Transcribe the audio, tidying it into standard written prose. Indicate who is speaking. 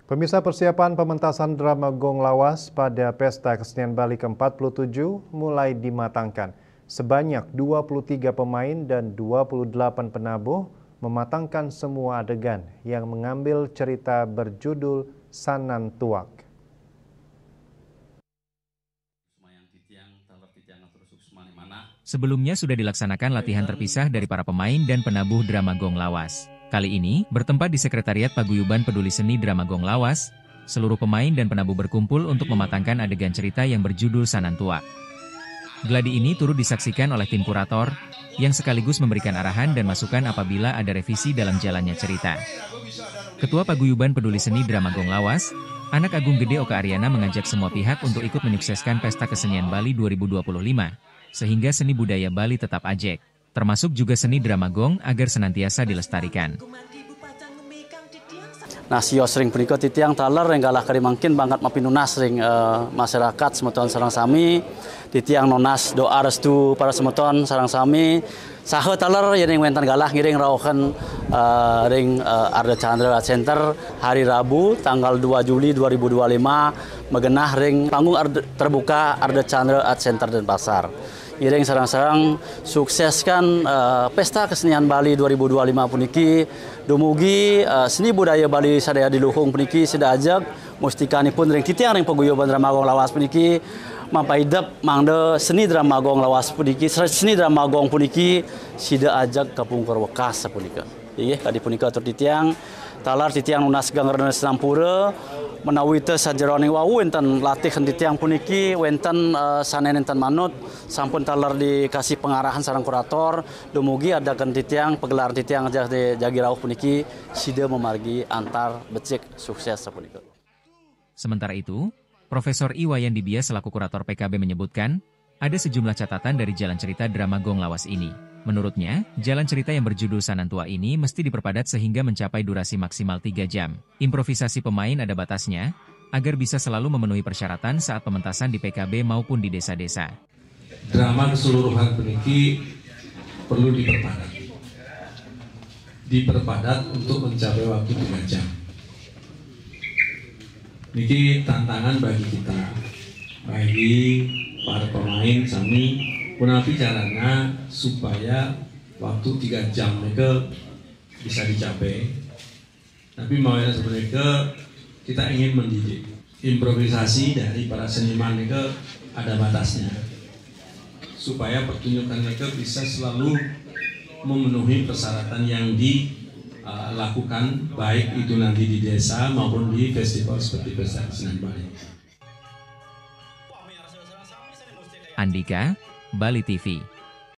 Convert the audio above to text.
Speaker 1: Pemirsa, persiapan pementasan drama Gong Lawas pada Pesta Kesenian Bali ke-47 mulai dimatangkan. Sebanyak 23 pemain dan 28 penabuh mematangkan semua adegan yang mengambil cerita berjudul Sanan Tuak.
Speaker 2: Sebelumnya sudah dilaksanakan latihan terpisah dari para pemain dan penabuh drama Gong Lawas. Kali ini, bertempat di Sekretariat Paguyuban Peduli Seni Drama Gong Lawas, seluruh pemain dan penabuh berkumpul untuk mematangkan adegan cerita yang berjudul Sanan Tuak. Gladi ini turut disaksikan oleh tim kurator, yang sekaligus memberikan arahan dan masukan apabila ada revisi dalam jalannya cerita. Ketua Paguyuban Peduli Seni Drama Gong Lawas, Anak Agung Gede Oka Aryana mengajak semua pihak untuk ikut menyukseskan Pesta Kesenian Bali 2025, sehingga seni budaya Bali tetap ajek, termasuk juga seni drama gong agar senantiasa dilestarikan.
Speaker 3: Nah, sio sering punika titiang taler yang galah kari mangkin banget mapinunas sering masyarakat semeton sarang sami, titiang nonas doa restu para semeton sarang sami, sahe taler yang wentan galah ngiring rauhan ring Arda Chandra Center hari Rabu tanggal 2 Juli 2025 megenah ring panggung terbuka Arda Chandra Center Denpasar. Iring sarang-sarang sukseskan Pesta Kesenian Bali 2025 puniki dumugi seni budaya Bali sadaya diluhung puniki sida ajak mustikanipun ring titiang ring paguyuban drama Gong Lawas puniki mampaidep mangde seni drama Gong Lawas puniki seni drama gong puniki sida ajak kapungkur wekas sapunika. Inggih kadi punika atur titiang talar titiang nunas gangreun Sampura menawi teu sajeroning wau wenten latih titiang puniki wenten sanen enten manut sampun talar dikasih pengarahan sareng kurator dumugi adakan titiang pegelaran titiang jagi rauh puniki sida memargi antar becik sukses sapunika.
Speaker 2: Sementara itu, Profesor Iwayan Dibia selaku kurator PKB menyebutkan ada sejumlah catatan dari jalan cerita drama Gong Lawas ini. Menurutnya, jalan cerita yang berjudul Sanan Tuak ini mesti diperpadat sehingga mencapai durasi maksimal 3 jam. Improvisasi pemain ada batasnya, agar bisa selalu memenuhi persyaratan saat pementasan di PKB maupun di desa-desa.
Speaker 4: Drama keseluruhan peniki perlu diperpadat. Diperpadat untuk mencapai waktu 3 jam. Niki tantangan bagi kita, bagi para pemain sami, kunapi caranya supaya waktu 3 jam mereka bisa dicapai. Tapi maunya sebenarnya kita ingin mendidik. Improvisasi dari para seniman mereka ada batasnya. Supaya pertunjukan mereka bisa selalu memenuhi persyaratan yang dilakukan, baik itu nanti di desa maupun di festival seperti Pesta Kesenian Bali.
Speaker 2: Andika, Bali TV.